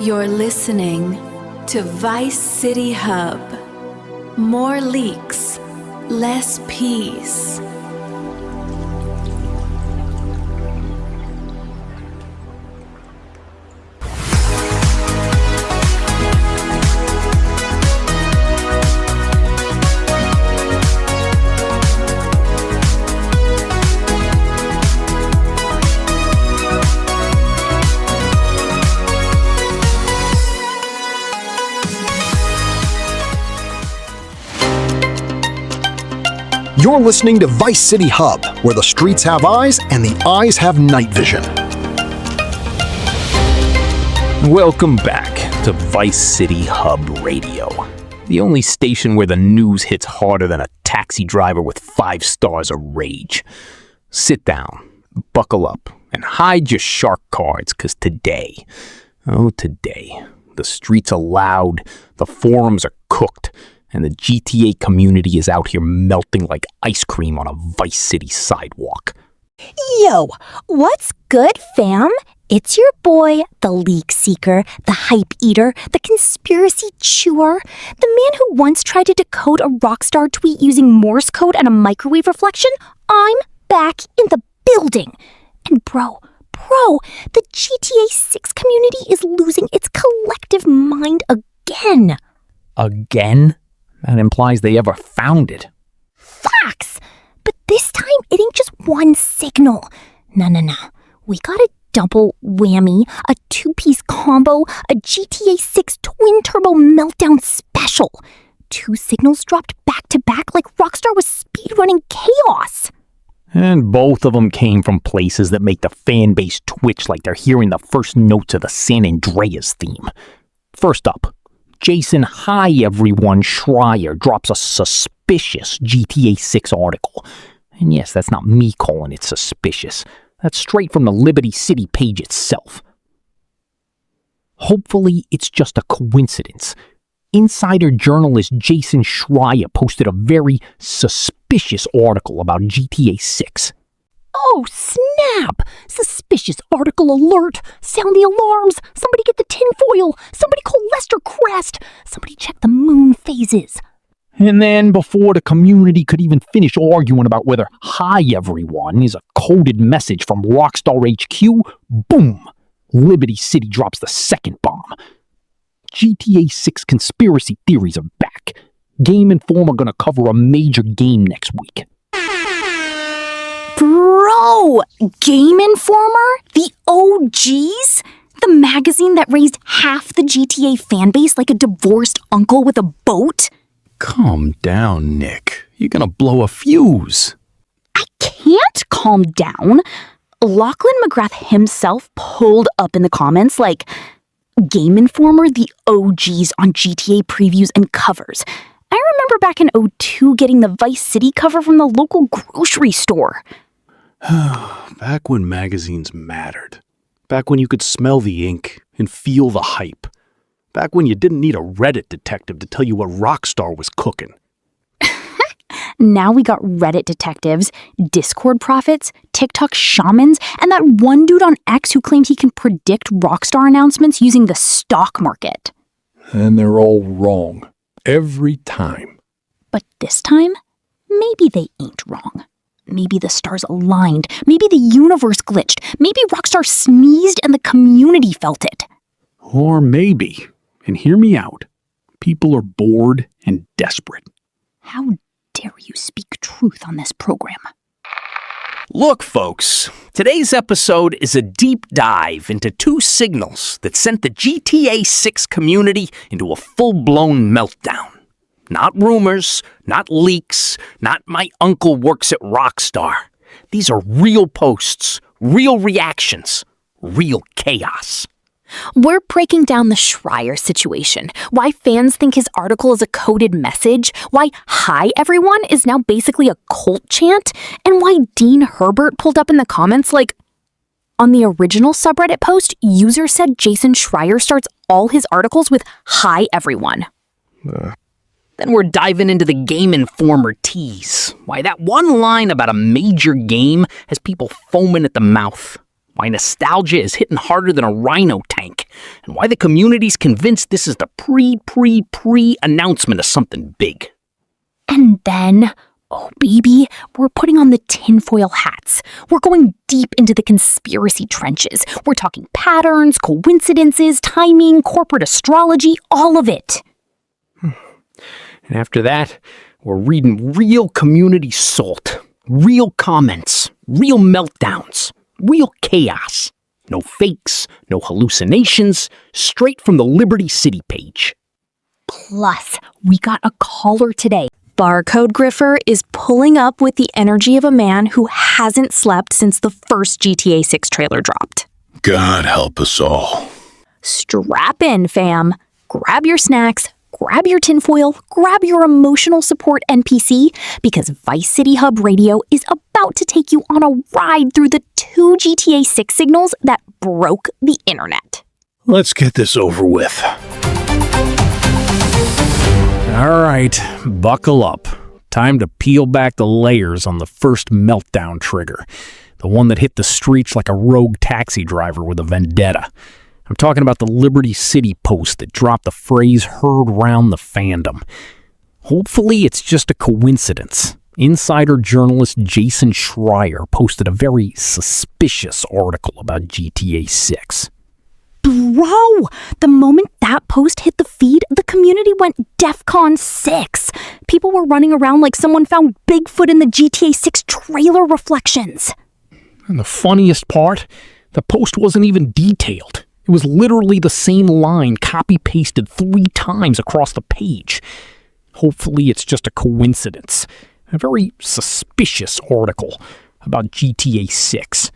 You're listening to ViceCityHub. More leaks, less peace. You're listening to ViceCityHub, where the streets have eyes and the eyes have night vision. Welcome back to ViceCityHub Radio, the only station where the news hits harder than a taxi driver with 5 stars of rage. Sit down, buckle up, and hide your shark cards, because today, the streets are loud, the forums are cooked, and the GTA community is out here melting like ice cream on a Vice City sidewalk. Yo, what's good, fam? It's your boy, the leak seeker, the hype eater, the conspiracy chewer, the man who once tried to decode a Rockstar tweet using Morse code and a microwave reflection. I'm back in the building. And bro, the GTA 6 community is losing its collective mind again. Again? That implies they ever found it. Facts! But this time, it ain't just one signal. No. We got a double whammy, a 2-piece combo, a GTA 6 twin-turbo meltdown special. 2 signals dropped back-to-back like Rockstar was speedrunning chaos. And both of them came from places that make the fan base twitch like they're hearing the first notes of the San Andreas theme. First up, Jason Hi Everyone Schreier drops a suspicious GTA 6 article. And yes, that's not me calling it suspicious. That's straight from the Liberty City page itself. Hopefully, it's just a coincidence. Insider journalist Jason Schreier posted a very suspicious article about GTA 6. Oh, snap! Suspicious article alert! Sound the alarms! Somebody get the tinfoil! Somebody call Lester Crest! Somebody check the moon phases! And then, before the community could even finish arguing about whether Hi Everyone is a coded message from Rockstar HQ, boom! Liberty City drops the second bomb. GTA 6 conspiracy theories are back. Game Informer gonna cover a major game next week. Bro! Game Informer? The OGs? The magazine that raised half the GTA fanbase like a divorced uncle with a boat? Calm down, Nick. You're gonna blow a fuse. I can't calm down. Lachlan McGrath himself pulled up in the comments like, Game Informer, the OGs on GTA previews and covers. I remember back in 2002 getting the Vice City cover from the local grocery store. Back when magazines mattered. Back when you could smell the ink and feel the hype. Back when you didn't need a Reddit detective to tell you what Rockstar was cooking. Now we got Reddit detectives, Discord prophets, TikTok shamans, and that one dude on X who claimed he can predict Rockstar announcements using the stock market. And they're all wrong. Every time. But this time, maybe they ain't wrong. Maybe the stars aligned. Maybe the universe glitched. Maybe Rockstar sneezed and the community felt it. Or maybe, and hear me out, people are bored and desperate. How dare you speak truth on this program? Look, folks, today's episode is a deep dive into 2 signals that sent the GTA 6 community into a full-blown meltdown. Not rumors, not leaks, not my uncle works at Rockstar. These are real posts, real reactions, real chaos. We're breaking down the Schreier situation, why fans think his article is a coded message, why Hi Everyone is now basically a cult chant, and why Dean Herbert pulled up in the comments like, on the original subreddit post, user said Jason Schreier starts all his articles with Hi Everyone. Then we're diving into the Game Informer tease, why that one line about a major game has people foaming at the mouth. why nostalgia is hitting harder than a rhino tank, and why the community's convinced this is the pre-announcement of something big. And then, oh baby, we're putting on the tinfoil hats. We're going deep into the conspiracy trenches. We're talking patterns, coincidences, timing, corporate astrology, all of it. And after that, we're reading real community salt, real comments, real meltdowns, real chaos. No fakes, no hallucinations, straight from the Liberty City page. Plus, we got a caller today. Barcode Griffer is pulling up with the energy of a man who hasn't slept since the first GTA 6 trailer dropped. God help us all. Strap in, fam. Grab your snacks, grab your tinfoil, grab your emotional support NPC, because ViceCityHub Radio is about to take you on a ride through the 2 GTA 6 signals that broke the internet. Let's get this over with. All right, buckle up. Time to peel back the layers on the first meltdown trigger. The one that hit the streets like a rogue taxi driver with a vendetta. I'm talking about the Liberty City post that dropped the phrase heard round the fandom. Hopefully it's just a coincidence. Insider journalist Jason Schreier posted a very suspicious article about GTA 6. Bro, the moment that post hit the feed, the community went DEFCON 6. People were running around like someone found Bigfoot in the GTA 6 trailer reflections. And the funniest part, the post wasn't even detailed. It was literally the same line copy-pasted 3 times across the page. Hopefully it's just a coincidence. A very suspicious article about GTA 6.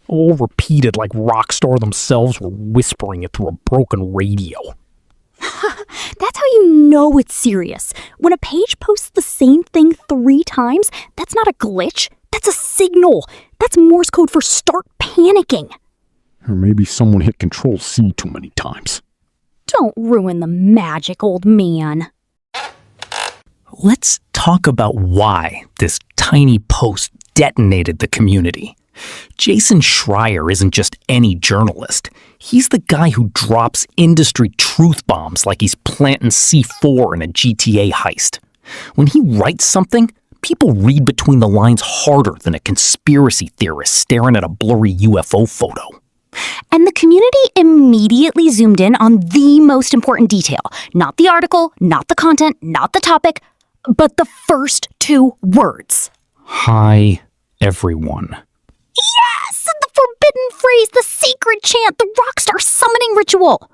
All repeated like Rockstar themselves were whispering it through a broken radio. That's how you know it's serious. When a page posts the same thing 3 times, that's not a glitch. That's a signal. That's Morse code for start panicking. Or maybe someone hit Control-C too many times. Don't ruin the magic, old man. Let's talk about why this tiny post detonated the community. Jason Schreier isn't just any journalist. He's the guy who drops industry truth bombs like he's planting C4 in a GTA heist. When he writes something, people read between the lines harder than a conspiracy theorist staring at a blurry UFO photo. And the community immediately zoomed in on the most important detail. Not the article, not the content, not the topic, but the first 2 words. Hi, everyone. Yes! The forbidden phrase, the sacred chant, the Rockstar summoning ritual.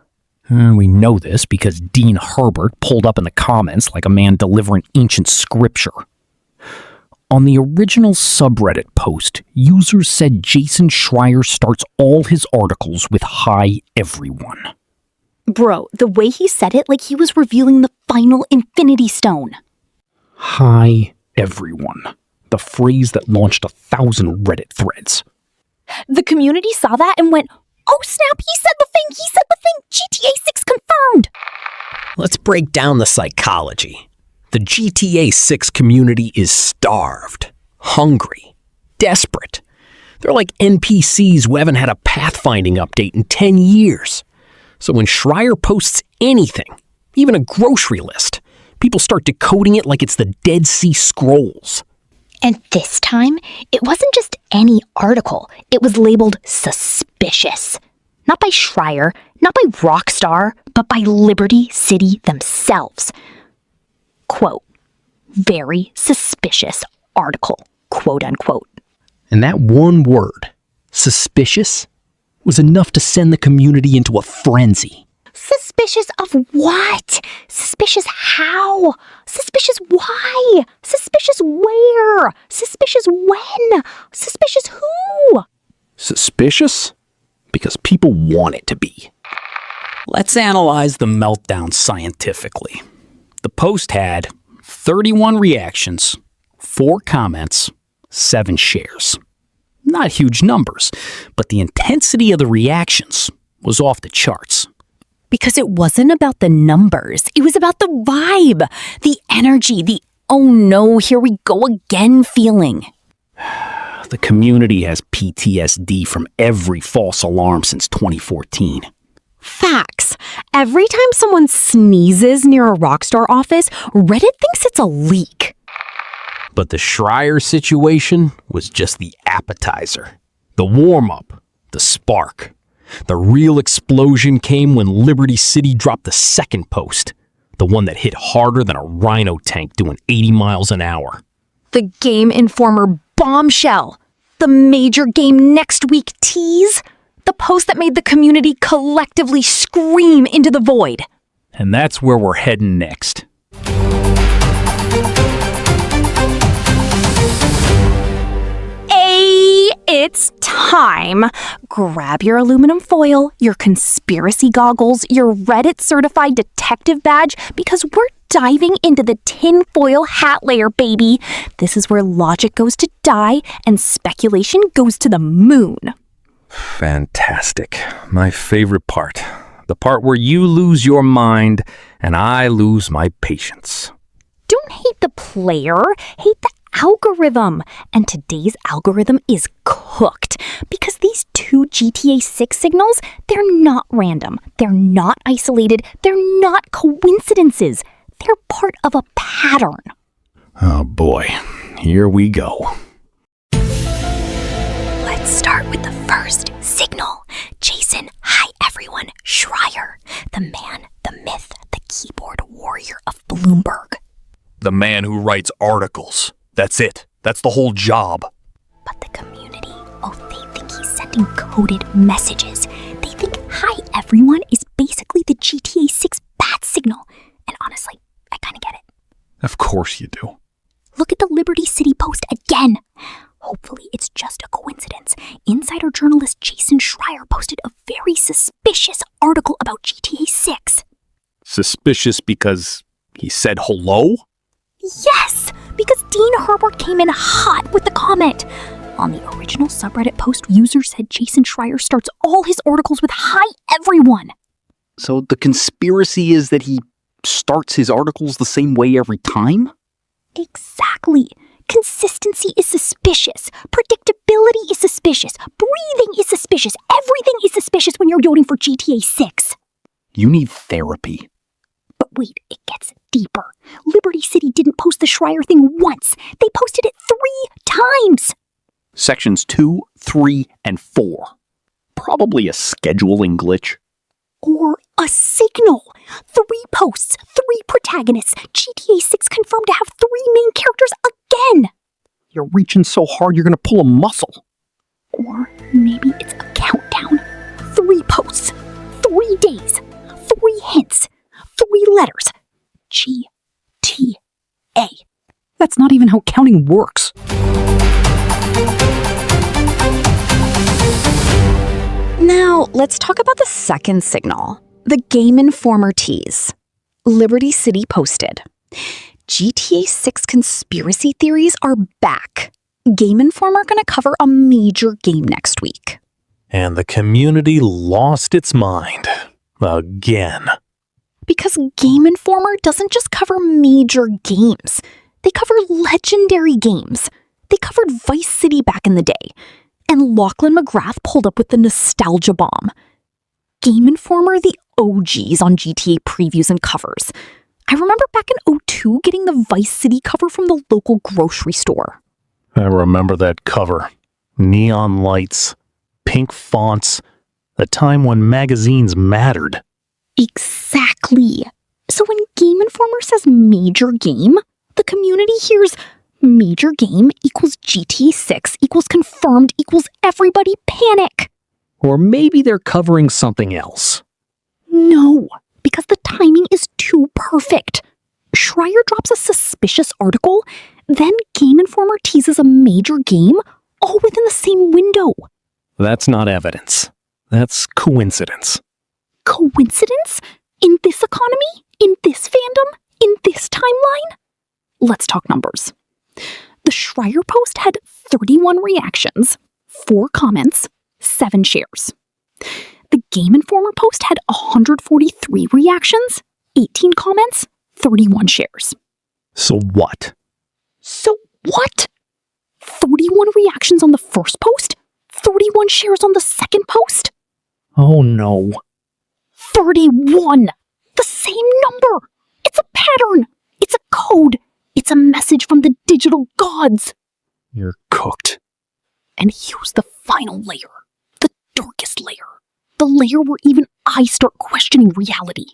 We know this because Dean Herbert pulled up in the comments like a man delivering ancient scripture. On the original subreddit post, users said Jason Schreier starts all his articles with "Hi, everyone." Bro, the way he said it like he was revealing the final Infinity Stone. Hi, everyone. The phrase that launched 1,000 Reddit threads. The community saw that and went, oh snap, he said the thing, GTA 6 confirmed. Let's break down the psychology. The GTA 6 community is starved, hungry, desperate. They're like NPCs who haven't had a pathfinding update in 10 years. So when Schreier posts anything, even a grocery list, people start decoding it like it's the Dead Sea Scrolls. And this time, it wasn't just any article. It was labeled suspicious. Not by Schreier, not by Rockstar, but by Liberty City themselves. Quote, very suspicious article, quote unquote. And that one word, suspicious, was enough to send the community into a frenzy. Suspicious of what? Suspicious how? Suspicious why? Suspicious where? Suspicious when? Suspicious who? Suspicious? Because people want it to be. Let's analyze the meltdown scientifically. The post had 31 reactions, 4 comments, 7 shares. Not huge numbers, but the intensity of the reactions was off the charts. Because it wasn't about the numbers. It was about the vibe, the energy, the oh no, here we go again feeling. The community has PTSD from every false alarm since 2014. Facts. Every time someone sneezes near a Rockstar office, Reddit thinks it's a leak. But the Schreier situation was just the appetizer. The warm-up, the spark. The real explosion came when Liberty City dropped the second post, the one that hit harder than a rhino tank doing 80 miles an hour. The Game Informer bombshell. The major game next week tease. The post that made the community collectively scream into the void. And that's where we're heading next. It's time. Grab your aluminum foil, your conspiracy goggles, your Reddit-certified detective badge, because we're diving into the tinfoil hat layer, baby. This is where logic goes to die and speculation goes to the moon. Fantastic. My favorite part. The part where you lose your mind and I lose my patience. Don't hate the player, hate the algorithm. And today's algorithm is cooked because these two GTA 6 signals, they're not random, they're not isolated, they're not coincidences. They're part of a pattern. Oh boy, here we go. Let's start with the first signal. Jason, hi everyone, Schreier, the man, the myth, the keyboard warrior of Bloomberg. The man who writes articles. That's it. That's the whole job. But the community, they think he's sending coded messages. They think hi everyone is basically the GTA 6 bat signal. And honestly, I kind of get it. Of course you do. Look at the Liberty City post again. Hopefully it's just a coincidence. Insider journalist Jason Schreier posted a very suspicious article about GTA 6. Suspicious because he said hello? Yes, because Dean Herbert came in hot with the comment. On the original subreddit post, user said Jason Schreier starts all his articles with hi everyone. So the conspiracy is that he starts his articles the same way every time? Exactly. Consistency is suspicious. Predictability is suspicious. Breathing is suspicious. Everything is suspicious when you're voting for GTA 6. You need therapy. But wait, it gets deeper. Liberty City didn't post the Schreier thing once. They posted it 3 times. Sections 2, 3, and 4. Probably a scheduling glitch. Or a signal. 3 posts, 3 protagonists. GTA 6 confirmed to have 3 main characters again. You're reaching so hard you're gonna pull a muscle. Or maybe it's a countdown. 3 posts, 3 days, 3 hints, 3 letters. GTA. That's not even how counting works. Now, let's talk about the second signal, the Game Informer tease. Liberty City posted, GTA 6 conspiracy theories are back. Game Informer gonna cover a major game next week. And the community lost its mind. Again. Because Game Informer doesn't just cover major games. They cover legendary games. They covered Vice City back in the day. And Lachlan McGrath pulled up with the nostalgia bomb. Game Informer, the OGs on GTA previews and covers. I remember back in 2002 getting the Vice City cover from the local grocery store. I remember that cover. Neon lights, pink fonts, a time when magazines mattered. Exactly. So when Game Informer says major game, the community hears major game equals GTA 6 equals confirmed equals everybody panic. Or maybe they're covering something else. No, because the timing is too perfect. Schreier drops a suspicious article, then Game Informer teases a major game, all within the same window. That's not evidence. That's coincidence. Coincidence? In this economy? In this fandom? In this timeline? Let's talk numbers. The Schreier post had 31 reactions, 4 comments, 7 shares. The Game Informer post had 143 reactions, 18 comments, 31 shares. So what? So what? 31 reactions on the first post, 31 shares on the second post. Oh no. 31! The same number! It's a pattern! It's a code! It's a message from the digital gods! You're cooked. And here's the final layer. The darkest layer. The layer where even I start questioning reality.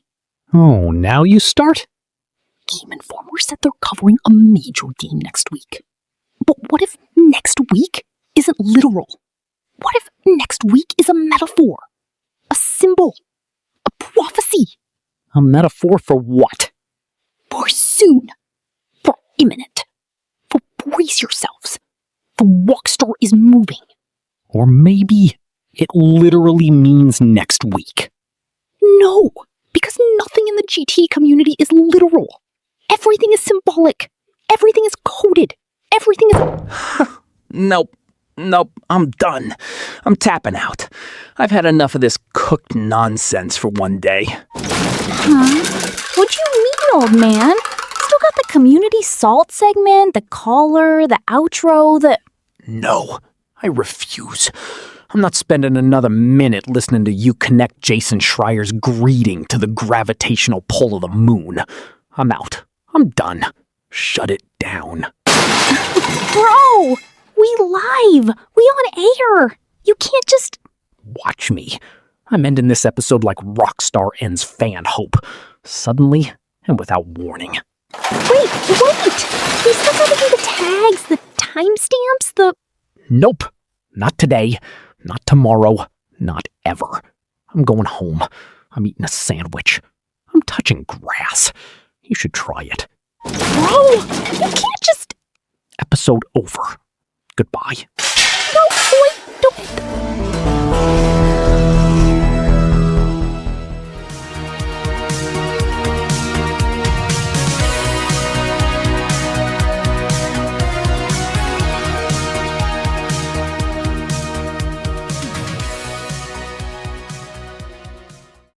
Oh, now you start? Game Informer said they're covering a major game next week. But what if next week isn't literal? What if next week is a metaphor? A symbol? A prophecy? A metaphor for what? For soon. For imminent. For brace yourselves. The Rockstar is moving. Or maybe it literally means next week. No, because nothing in the GTA community is literal. Everything is symbolic. Everything is coded. Everything is... Nope, I'm done. I'm tapping out. I've had enough of this cooked nonsense for one day. Huh? What do you mean, old man? Still got the community salt segment, the caller, the outro, the... No, I refuse. I'm not spending another minute listening to you connect Jason Schreier's greeting to the gravitational pull of the moon. I'm out. I'm done. Shut it down. Bro! We live! We on air! You can't just... Watch me. I'm ending this episode like Rockstar ends fan hope. Suddenly and without warning. Wait! We still gotta do the tags, the timestamps, the... Nope. Not today. Not tomorrow. Not ever. I'm going home. I'm eating a sandwich. I'm touching grass. You should try it. Bro, you can't just... Episode over. Goodbye. No, wait, don't...